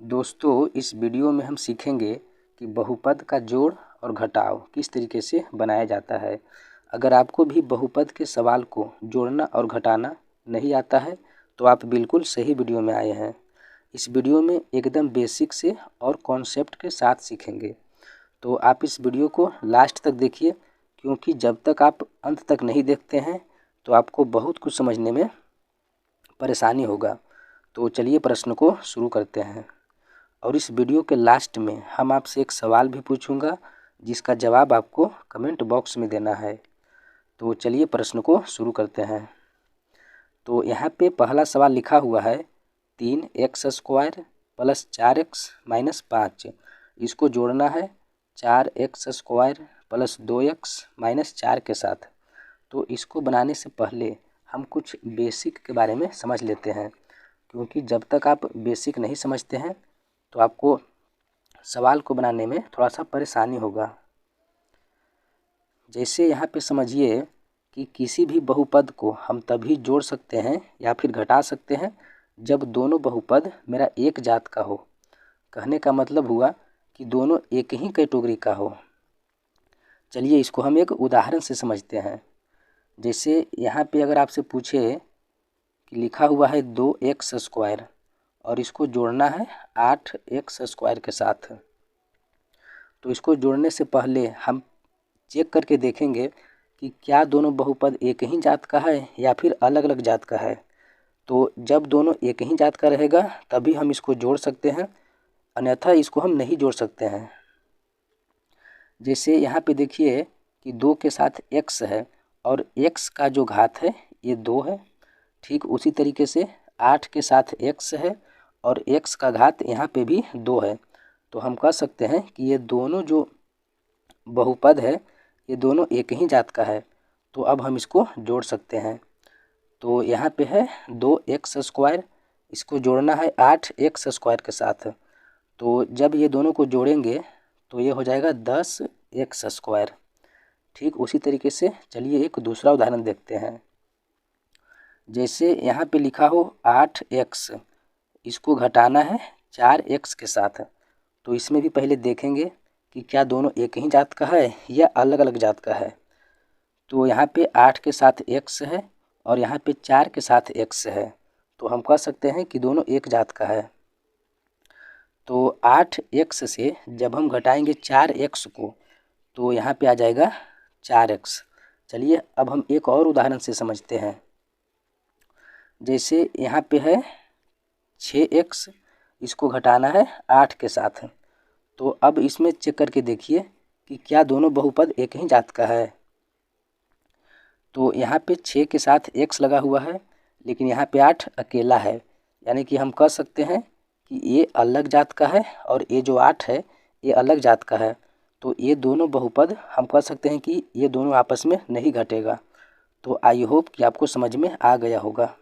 दोस्तों, इस वीडियो में हम सीखेंगे कि बहुपद का जोड़ और घटाव किस तरीके से बनाया जाता है। अगर आपको भी बहुपद के सवाल को जोड़ना और घटाना नहीं आता है तो आप बिल्कुल सही वीडियो में आए हैं। इस वीडियो में एकदम बेसिक से और कॉन्सेप्ट के साथ सीखेंगे, तो आप इस वीडियो को लास्ट तक देखिए, क्योंकि जब तक आप अंत तक नहीं देखते हैं तो आपको बहुत कुछ समझने में परेशानी होगा। तो चलिए प्रश्न को शुरू करते हैं। और इस वीडियो के लास्ट में हम आपसे एक सवाल भी पूछूंगा, जिसका जवाब आपको कमेंट बॉक्स में देना है। तो चलिए प्रश्न को शुरू करते हैं। तो यहाँ पे पहला सवाल लिखा हुआ है 3x² + 4x - 5। इसको जोड़ना है 4x² + 2x - 4 के साथ। तो इसको बनाने से पहले हम कुछ बेसिक के बारे में समझ लेते हैं, क्योंकि जब तक आप बेसिक नहीं समझते हैं तो आपको सवाल को बनाने में थोड़ा सा परेशानी होगा। जैसे यहाँ पे समझिए कि किसी भी बहुपद को हम तभी जोड़ सकते हैं या फिर घटा सकते हैं जब दोनों बहुपद मेरा एक जात का हो। कहने का मतलब हुआ कि दोनों एक ही कैटेगरी का हो। चलिए इसको हम एक उदाहरण से समझते हैं। जैसे यहाँ पे अगर आपसे पूछे कि लिखा हुआ है 2x² और इसको जोड़ना है 8x² के साथ, तो इसको जोड़ने से पहले हम चेक करके देखेंगे कि क्या दोनों बहुपद एक ही जात का है या फिर अलग अलग जात का है। तो जब दोनों एक ही जात का रहेगा तभी हम इसको जोड़ सकते हैं, अन्यथा इसको हम नहीं जोड़ सकते हैं। जैसे यहाँ पे देखिए कि 2 के साथ x है और x का जो घात है ये 2 है। ठीक उसी तरीके से 8 के साथ x है और x का घात यहाँ पे भी 2 है। तो हम कह सकते हैं कि ये दोनों जो बहुपद है ये दोनों एक ही जात का है। तो अब हम इसको जोड़ सकते हैं। तो यहाँ पे है 2x², इसको जोड़ना है 8x² के साथ। तो जब ये दोनों को जोड़ेंगे तो ये हो जाएगा 10x²। ठीक उसी तरीके से चलिए एक दूसरा उदाहरण देखते हैं। जैसे यहाँ पे लिखा हो 8x, इसको घटाना है 4x के साथ। तो इसमें भी पहले देखेंगे कि क्या दोनों एक ही जात का है या अलग अलग जात का है। तो यहाँ पे 8 के साथ x है और यहाँ पे 4 के साथ x है। तो हम कह सकते हैं कि दोनों एक जात का है। तो 8x से जब हम घटाएंगे 4x को तो यहाँ पे आ जाएगा 4x। चलिए अब हम एक और उदाहरण से समझते हैं। जैसे यहाँ पे है 6x, इसको घटाना है 8 के साथ। तो अब इसमें चेक करके देखिए कि क्या दोनों बहुपद एक ही जात का है। तो यहाँ पे 6 के साथ x लगा हुआ है, लेकिन यहाँ पे 8 अकेला है, यानी कि हम कह सकते हैं कि ये अलग जात का है और ये जो 8 है ये अलग जात का है। तो ये दोनों बहुपद हम कह सकते हैं कि ये दोनों आपस में नहीं घटेगा। तो आई होप कि आपको समझ में आ गया होगा।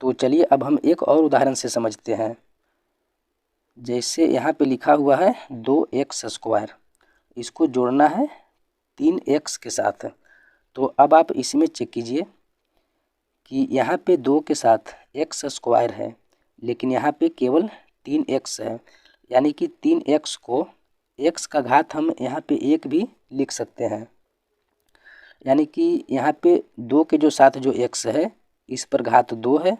तो चलिए अब हम एक और उदाहरण से समझते हैं। जैसे यहाँ पे लिखा हुआ है 2x², इसको जोड़ना है 3x के साथ। तो अब आप इसमें चेक कीजिए कि यहाँ पे 2 के साथ x² है, लेकिन यहाँ पे केवल 3x है, यानी कि 3x को x का घात हम यहाँ पे 1 भी लिख सकते हैं। यानी कि यहाँ पे 2 के जो साथ जो x है इस पर घात 2 है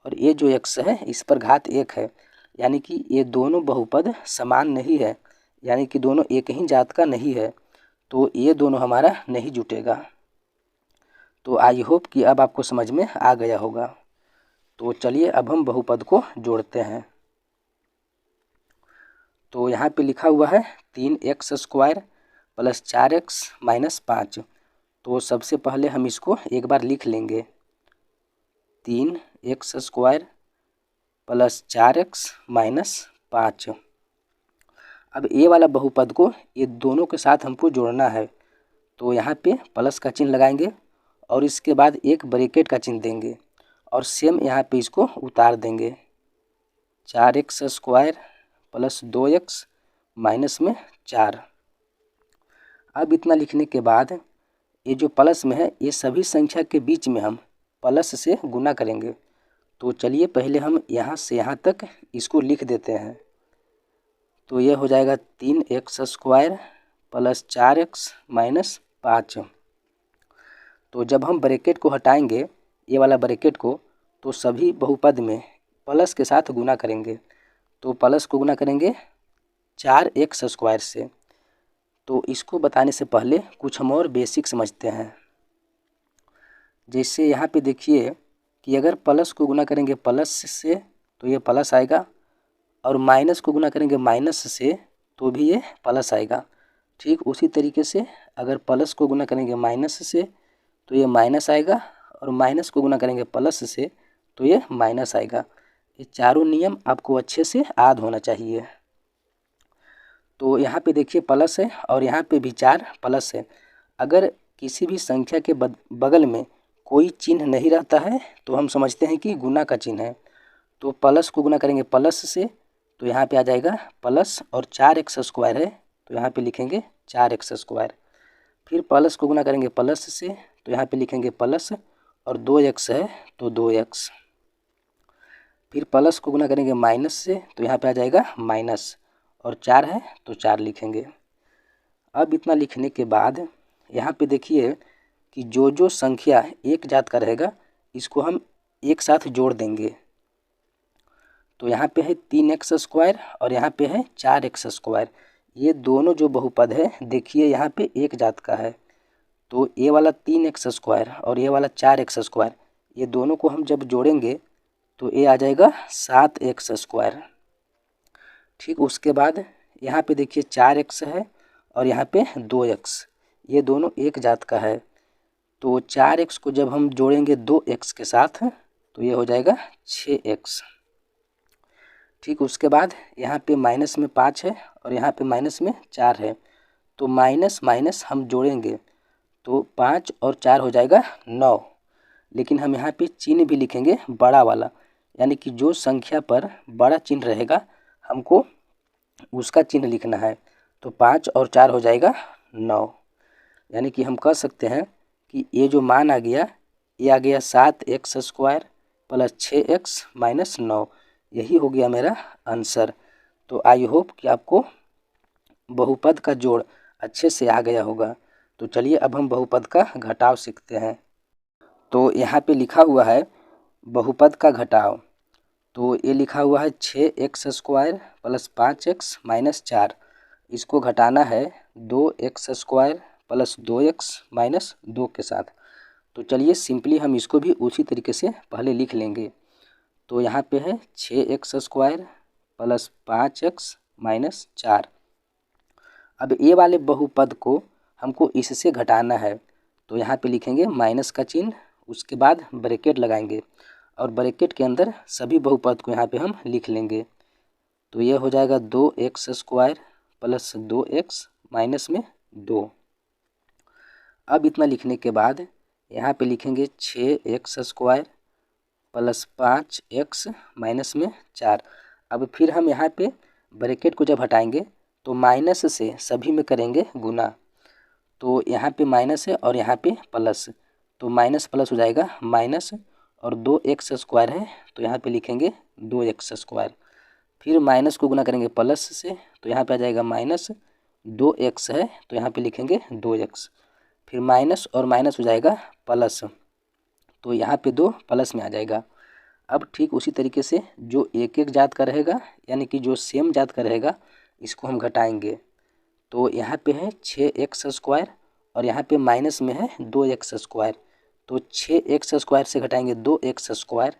और ये जो x है इस पर घात 1 है, यानी कि ये दोनों बहुपद समान नहीं है, यानी कि दोनों एक ही जात का नहीं है। तो ये दोनों हमारा नहीं जुटेगा। तो आई होप कि अब आपको समझ में आ गया होगा। तो चलिए अब हम बहुपद को जोड़ते हैं। तो यहाँ पे लिखा हुआ है 3x² + 4x - 5। तो सबसे पहले हम इसको एक बार लिख लेंगे 3x² + 4x - 5। अब ये वाला बहुपद को ये दोनों के साथ हमको जोड़ना है। तो यहाँ पे प्लस का चिन्ह लगाएंगे और इसके बाद एक ब्रैकेट का चिन्ह देंगे और सेम यहाँ पे इसको उतार देंगे। 4x² + 2x - 4। अब इतना लिखने के बाद ये जो प्लस में है ये सभी संख्या के बीच में हम प्लस से गुना करेंगे। तो चलिए पहले हम यहाँ से यहाँ तक इसको लिख देते हैं। तो ये हो जाएगा 3x² प्लस 4x माइनस 5। तो जब हम ब्रैकेट को हटाएंगे, ये वाला ब्रैकेट को, तो सभी बहुपद में प्लस के साथ गुना करेंगे। तो प्लस को गुना करेंगे 4x² से। तो इसको बताने से पहले कुछ हम और बेसिक समझते हैं। जैसे यहाँ पे देखिए कि अगर प्लस को गुना करेंगे प्लस से तो ये प्लस आएगा, और माइनस को गुना करेंगे माइनस से तो भी ये प्लस आएगा। ठीक उसी तरीके से अगर प्लस को गुना करेंगे माइनस से तो ये माइनस आएगा, और माइनस को गुना करेंगे प्लस से तो ये माइनस आएगा। ये चारों नियम आपको अच्छे से याद होना चाहिए। तो यहाँ पे देखिए प्लस है और यहाँ पे भी 4 प्लस है। अगर किसी भी संख्या के बगल में कोई चिन्ह नहीं रहता है तो हम समझते हैं कि गुना का चिन्ह है। तो प्लस को गुना करेंगे प्लस से तो यहाँ पे आ जाएगा प्लस, और 4x² है तो यहाँ पे लिखेंगे 4x²। फिर प्लस को गुना करेंगे प्लस से तो यहाँ पे लिखेंगे प्लस, और 2x है तो 2x। फिर प्लस को गुना करेंगे माइनस से तो यहाँ पे आ जाएगा माइनस, और 4 है तो 4 लिखेंगे। अब इतना लिखने के बाद यहाँ पे देखिए कि जो संख्या एक जात का रहेगा इसको हम एक साथ जोड़ देंगे। तो यहाँ पे है 3x² और यहाँ पे है 4x²। ये दोनों जो बहुपद है देखिए यहाँ पे एक जात का है। तो ये वाला 3x² और ये वाला 4x², ये दोनों को हम जब जोड़ेंगे तो ये आ जाएगा 7x²। ठीक उसके बाद यहाँ पे देखिए 4x है और यहाँ पे 2x, ये दोनों एक जात का है। तो 4x को जब हम जोड़ेंगे 2x के साथ तो ये हो जाएगा 6x। ठीक उसके बाद यहाँ पे माइनस में 5 है और यहाँ पे माइनस में 4 है। तो माइनस माइनस हम जोड़ेंगे तो 5 और 4 हो जाएगा 9। लेकिन हम यहाँ पे चिन्ह भी लिखेंगे बड़ा वाला, यानी कि जो संख्या पर बड़ा चिन्ह रहेगा हमको उसका चिन्ह लिखना है। तो 5 और 4 हो जाएगा 9, यानी कि हम कह सकते हैं कि ये जो मान आ गया ये आ गया 7x² प्लस 6x माइनस 9। यही हो गया मेरा आंसर। तो आई होप कि आपको बहुपद का जोड़ अच्छे से आ गया होगा। तो चलिए अब हम बहुपद का घटाव सीखते हैं। तो यहाँ पे लिखा हुआ है बहुपद का घटाव। तो ये लिखा हुआ है 6x² प्लस 5x माइनस 4। इसको घटाना है 2x² प्लस 2x माइनस 2 के साथ। तो चलिए सिंपली हम इसको भी उसी तरीके से पहले लिख लेंगे। तो यहाँ पे है 6x² प्लस 5x माइनस 4। अब ये वाले बहुपद को हमको इससे घटाना है, तो यहाँ पे लिखेंगे माइनस का चिन्ह, उसके बाद ब्रैकेट लगाएंगे और ब्रैकेट के अंदर सभी बहुपद को यहाँ पे हम लिख लेंगे। तो ये हो जाएगा 2x² प्लस 2x माइनस में 2। अब इतना लिखने के बाद यहाँ पे लिखेंगे 6x² प्लस 5x माइनस में 4। अब फिर हम यहाँ पे ब्रैकेट को जब हटाएंगे तो माइनस से सभी में करेंगे गुना। तो यहाँ पे माइनस है और यहाँ पे प्लस, तो माइनस प्लस हो जाएगा माइनस, और 2x² है तो यहाँ पे लिखेंगे 2x²। फिर माइनस को गुना करेंगे प्लस से तो यहाँ पे आ जाएगा माइनस, 2x है तो यहाँ पे लिखेंगे 2x। फिर माइनस और माइनस हो जाएगा प्लस, तो यहाँ पे 2 प्लस में आ जाएगा। अब ठीक उसी तरीके से जो एक एक जात का रहेगा, यानी कि जो सेम जात का रहेगा, इसको हम घटाएंगे। तो यहाँ पे है 6x² और यहाँ पे माइनस में है 2x²। तो 6x² से घटाएंगे 2x²,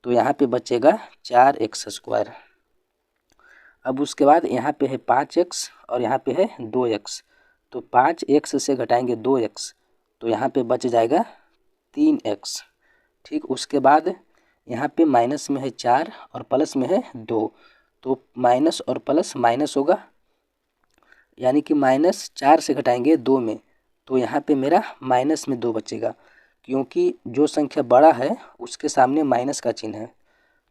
तो यहाँ पे बचेगा 4x²। अब उसके बाद यहाँ पे है 5x और यहाँ पे है 2x। तो 5x से घटाएंगे 2x तो यहाँ पे बच जाएगा 3x। ठीक उसके बाद यहाँ पे माइनस में है 4 और प्लस में है 2, तो माइनस और प्लस माइनस होगा, यानी कि माइनस 4 से घटाएंगे 2 में तो यहाँ पे मेरा माइनस में 2 बचेगा, क्योंकि जो संख्या बड़ा है उसके सामने माइनस का चिन्ह है।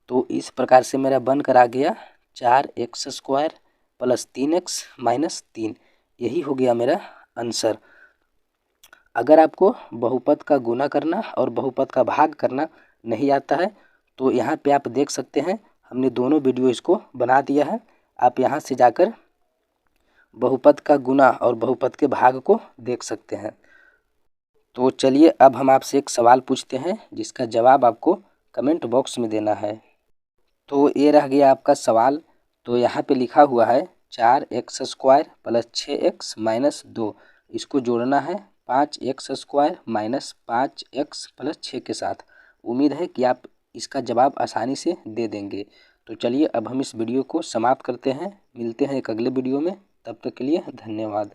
तो इस प्रकार से मेरा बन कर आ गया 4x² प्लस 3x माइनस 3। यही हो गया मेरा आंसर। अगर आपको बहुपद का गुना करना और बहुपद का भाग करना नहीं आता है तो यहाँ पे आप देख सकते हैं हमने दोनों वीडियो इसको बना दिया है। आप यहाँ से जाकर बहुपद का गुना और बहुपद के भाग को देख सकते हैं। तो चलिए अब हम आपसे एक सवाल पूछते हैं जिसका जवाब आपको कमेंट बॉक्स में देना है। तो ये रह गया आपका सवाल। तो यहाँ पे लिखा हुआ है 4x² + 6x - 2, इसको जोड़ना है 5x² - 5x + 6 के साथ। उम्मीद है कि आप इसका जवाब आसानी से दे देंगे। तो चलिए अब हम इस वीडियो को समाप्त करते हैं। मिलते हैं एक अगले वीडियो में, तब तक के लिए धन्यवाद।